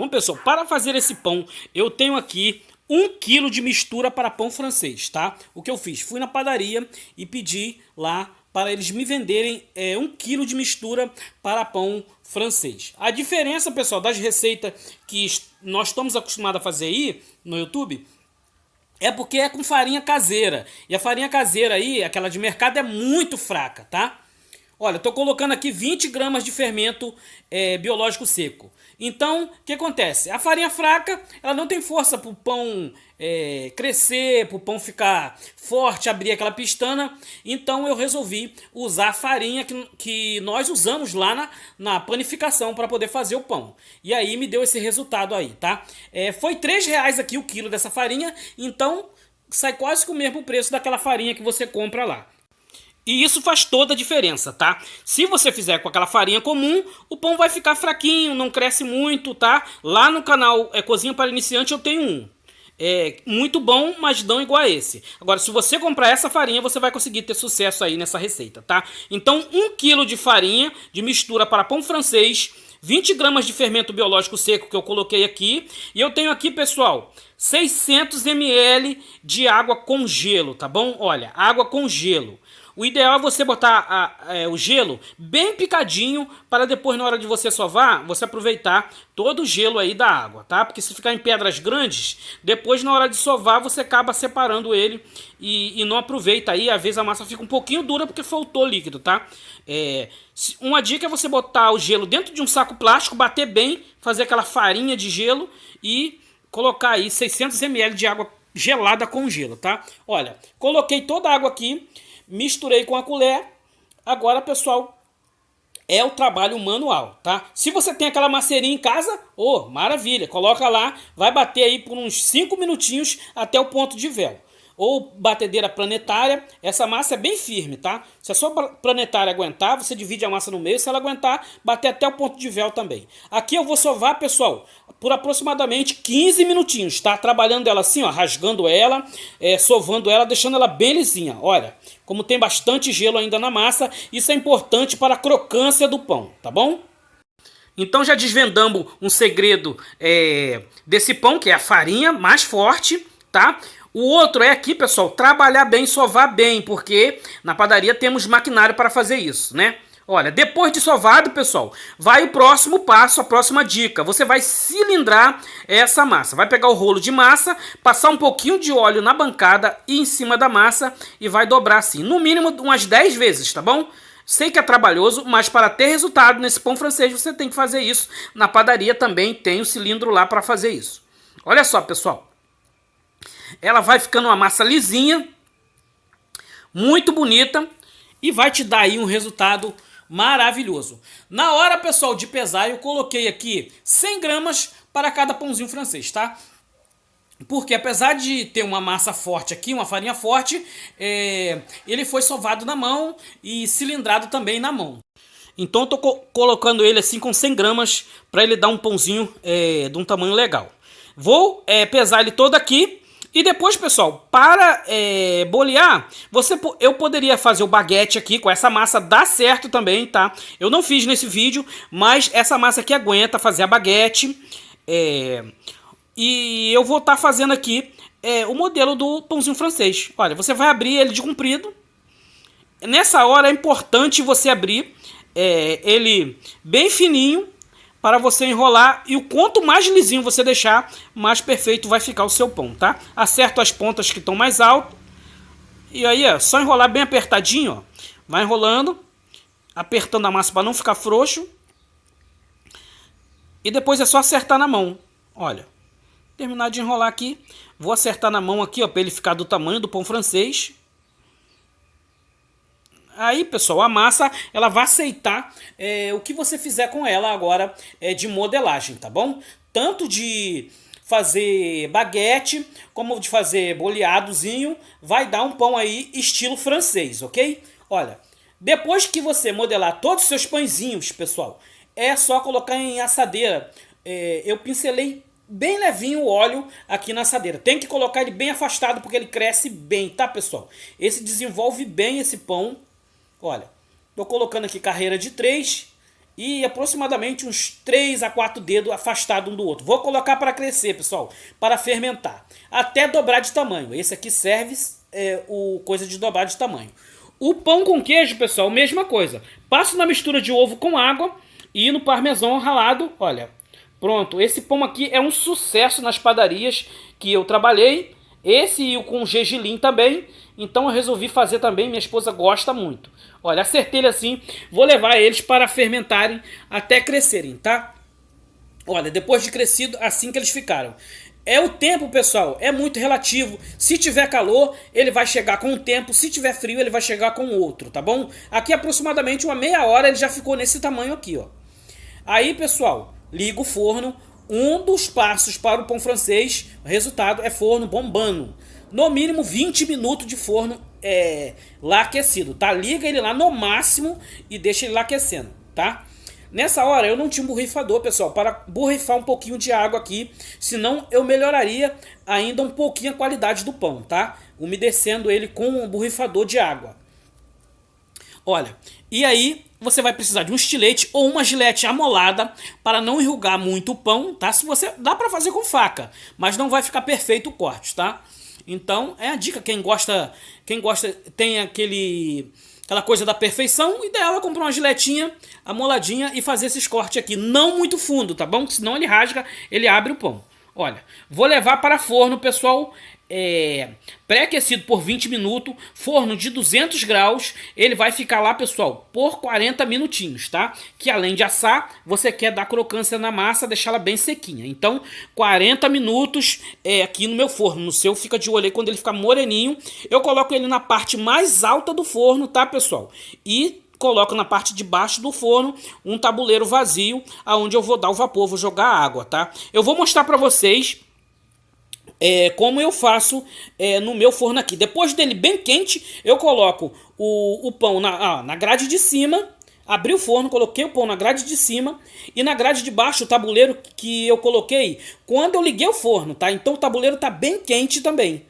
pessoal, para fazer esse pão, eu tenho aqui 1 quilo de mistura para pão francês, tá? O que eu fiz? Fui na padaria e pedi lá para eles me venderem 1 quilo de mistura para pão francês. A diferença, pessoal, das receitas que nós estamos acostumados a fazer aí no YouTube é porque é com farinha caseira. E a farinha caseira aí, aquela de mercado, é muito fraca, tá? Olha, estou colocando aqui 20 gramas de fermento biológico seco. Então, o que acontece? A farinha fraca, ela não tem força para o pão crescer, para o pão ficar forte, abrir aquela pistana. Então, eu resolvi usar a farinha que nós usamos lá na panificação para poder fazer o pão. E aí, me deu esse resultado aí, tá? Foi R$ 3 aqui o quilo dessa farinha, então sai quase que o mesmo preço daquela farinha que você compra lá. E isso faz toda a diferença, tá? Se você fizer com aquela farinha comum, o pão vai ficar fraquinho, não cresce muito, tá? Lá no canal Cozinha para Iniciante eu tenho um. Muito bom, mas não igual a esse. Agora, se você comprar essa farinha, você vai conseguir ter sucesso aí nessa receita, tá? Então, 1 quilo de farinha de mistura para pão francês, 20 gramas de fermento biológico seco que eu coloquei aqui. E eu tenho aqui, pessoal, 600 ml de água com gelo, tá bom? Olha, água com gelo. O ideal é você botar o gelo bem picadinho para depois, na hora de você sovar, você aproveitar todo o gelo aí da água, tá? Porque se ficar em pedras grandes, depois na hora de sovar você acaba separando ele e não aproveita aí. Às vezes a massa fica um pouquinho dura porque faltou líquido, tá? Uma dica é você botar o gelo dentro de um saco plástico, bater bem, fazer aquela farinha de gelo e colocar aí 600 ml de água gelada com gelo, tá? Olha, coloquei toda a água aqui. Misturei com a colher. Agora, pessoal, é o trabalho manual, tá? Se você tem aquela maceirinha em casa, maravilha, coloca lá, vai bater aí por uns 5 minutinhos até o ponto de véu. Ou batedeira planetária, essa massa é bem firme, tá? Se a sua planetária aguentar, você divide a massa no meio, se ela aguentar, bater até o ponto de véu também. Aqui eu vou sovar, pessoal, por aproximadamente 15 minutinhos, tá? Trabalhando ela assim, ó, rasgando ela, sovando ela, deixando ela bem lisinha. Olha, como tem bastante gelo ainda na massa, isso é importante para a crocância do pão, tá bom? Então já desvendamos um segredo desse pão, que é a farinha mais forte, tá? O outro é aqui, pessoal, trabalhar bem, sovar bem, porque na padaria temos maquinário para fazer isso, né? Olha, depois de sovado, pessoal, vai o próximo passo, a próxima dica. Você vai cilindrar essa massa. Vai pegar o rolo de massa, passar um pouquinho de óleo na bancada e em cima da massa e vai dobrar assim, no mínimo umas 10 vezes, tá bom? Sei que é trabalhoso, mas para ter resultado nesse pão francês, você tem que fazer isso. Na padaria também tem o cilindro lá para fazer isso. Olha só, pessoal. Ela vai ficando uma massa lisinha, muito bonita e vai te dar aí um resultado maravilhoso. Na hora, pessoal, de pesar, eu coloquei aqui 100 gramas para cada pãozinho francês, tá? Porque apesar de ter uma massa forte aqui, uma farinha forte, ele foi sovado na mão e cilindrado também na mão. Então eu tô colocando ele assim com 100 gramas para ele dar um pãozinho de um tamanho legal. Vou pesar ele todo aqui. E depois, pessoal, para bolear, eu poderia fazer o baguete aqui com essa massa, dá certo também, tá? Eu não fiz nesse vídeo, mas essa massa aqui aguenta fazer a baguete. E eu vou estar fazendo aqui o modelo do pãozinho francês. Olha, você vai abrir ele de comprido. Nessa hora é importante você abrir ele bem fininho, para você enrolar, e o quanto mais lisinho você deixar, mais perfeito vai ficar o seu pão, tá? Acerta as pontas que estão mais altas, e aí é só enrolar bem apertadinho, ó. Vai enrolando, apertando a massa para não ficar frouxo, e depois é só acertar na mão. Olha, terminar de enrolar aqui, vou acertar na mão aqui, ó, para ele ficar do tamanho do pão francês. Aí, pessoal, a massa ela vai aceitar o que você fizer com ela agora de modelagem, tá bom? Tanto de fazer baguete, como de fazer boleadozinho, vai dar um pão aí estilo francês, ok? Olha, depois que você modelar todos os seus pãezinhos, pessoal, é só colocar em assadeira. Eu pincelei bem levinho o óleo aqui na assadeira. Tem que colocar ele bem afastado porque ele cresce bem, tá, pessoal? Esse desenvolve bem esse pão. Olha, tô colocando aqui carreira de 3 e aproximadamente uns 3 a 4 dedos afastados um do outro. Vou colocar para crescer, pessoal, para fermentar, até dobrar de tamanho. Esse aqui serve o coisa de dobrar de tamanho. O pão com queijo, pessoal, mesma coisa. Passo na mistura de ovo com água e no parmesão ralado, olha. Pronto, esse pão aqui é um sucesso nas padarias que eu trabalhei. Esse e o com gergelim também. Então eu resolvi fazer também, minha esposa gosta muito. Olha, acertei ele assim, vou levar eles para fermentarem até crescerem, tá? Olha, depois de crescido, assim que eles ficaram. É o tempo, pessoal, é muito relativo. Se tiver calor, ele vai chegar com um tempo. Se tiver frio, ele vai chegar com outro, tá bom? Aqui aproximadamente uma meia hora ele já ficou nesse tamanho aqui, ó. Aí, pessoal, liga o forno. Um dos passos para o pão francês, o resultado é forno bombando. No mínimo 20 minutos de forno lá aquecido, tá? Liga ele lá no máximo e deixa ele lá aquecendo, tá? Nessa hora eu não tinha um borrifador, pessoal, para borrifar um pouquinho de água aqui, senão eu melhoraria ainda um pouquinho a qualidade do pão, tá? Umedecendo ele com um borrifador de água. Olha, e aí você vai precisar de um estilete ou uma gilete amolada para não enrugar muito o pão, tá? Se você dá para fazer com faca, mas não vai ficar perfeito o corte, tá? Então é a dica, quem gosta tem aquela coisa da perfeição, o ideal é comprar uma giletinha amoladinha e fazer esses cortes aqui, não muito fundo, tá bom? Senão ele rasga, ele abre o pão. Olha, vou levar para forno, pessoal, pré-aquecido por 20 minutos, forno de 200 graus, ele vai ficar lá, pessoal, por 40 minutinhos, tá? Que além de assar, você quer dar crocância na massa, deixá-la bem sequinha. Então, 40 minutos aqui no meu forno, no seu fica de olho aí, quando ele ficar moreninho, eu coloco ele na parte mais alta do forno, tá, pessoal? E coloco na parte de baixo do forno um tabuleiro vazio, aonde eu vou dar o vapor, vou jogar água, tá? Eu vou mostrar para vocês como eu faço no meu forno aqui. Depois dele bem quente, eu coloco o pão na grade de cima. Abri o forno, coloquei o pão na grade de cima e na grade de baixo o tabuleiro que eu coloquei quando eu liguei o forno, tá? Então o tabuleiro tá bem quente também.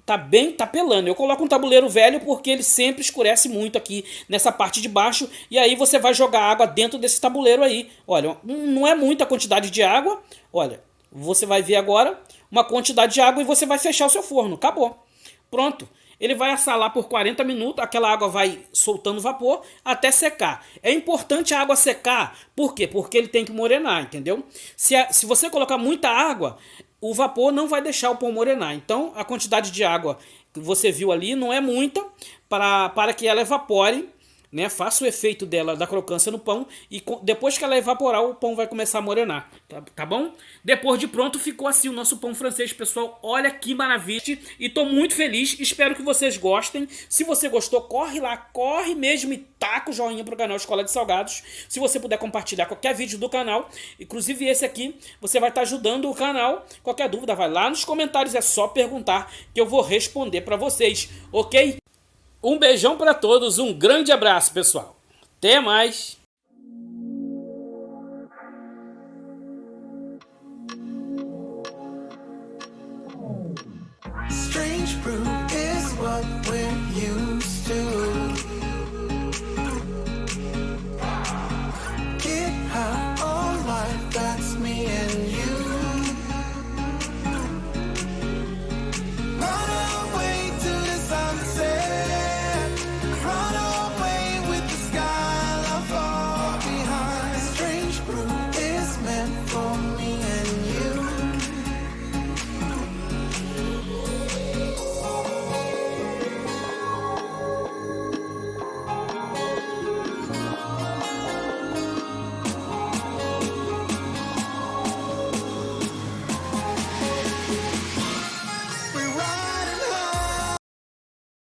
Tá pelando. Eu coloco um tabuleiro velho porque ele sempre escurece muito aqui nessa parte de baixo. E aí você vai jogar água dentro desse tabuleiro aí. Olha, não é muita quantidade de água. Olha, você vai ver agora uma quantidade de água e você vai fechar o seu forno. Acabou. Pronto. Ele vai assar lá por 40 minutos, aquela água vai soltando vapor até secar. É importante a água secar, por quê? Porque ele tem que morenar, entendeu? Se você colocar muita água, o vapor não vai deixar o pão morenar. Então, a quantidade de água que você viu ali não é muita para que ela evapore, né? Faça o efeito dela da crocância no pão e depois que ela evaporar, o pão vai começar a morenar, tá bom? Depois de pronto, ficou assim o nosso pão francês, pessoal. Olha que maravilha e tô muito feliz, espero que vocês gostem. Se você gostou, corre lá, corre mesmo e taca o joinha pro canal Escola de Salgados. Se você puder compartilhar qualquer vídeo do canal, inclusive esse aqui, você vai estar ajudando o canal. Qualquer dúvida, vai lá nos comentários, é só perguntar que eu vou responder para vocês, ok? Um beijão para todos, um grande abraço, pessoal. Até mais. Strange brew.